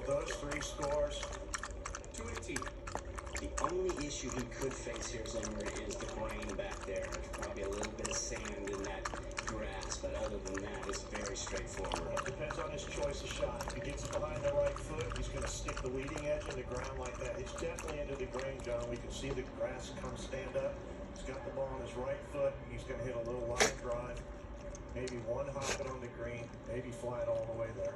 With those three scores, to a T. The only issue he could face here, Zimmer, is the grain back there. There's probably a little bit of sand in that grass, but other than that, it's very straightforward. it depends on his choice of shot. If he gets it behind the right foot, he's going to stick the leading edge in the ground like that. It's definitely into the grain, John. We can see the grass come stand up. He's got the ball on his right foot. He's going to hit a little line drive. Maybe one hopping on the green, maybe flat all the way there.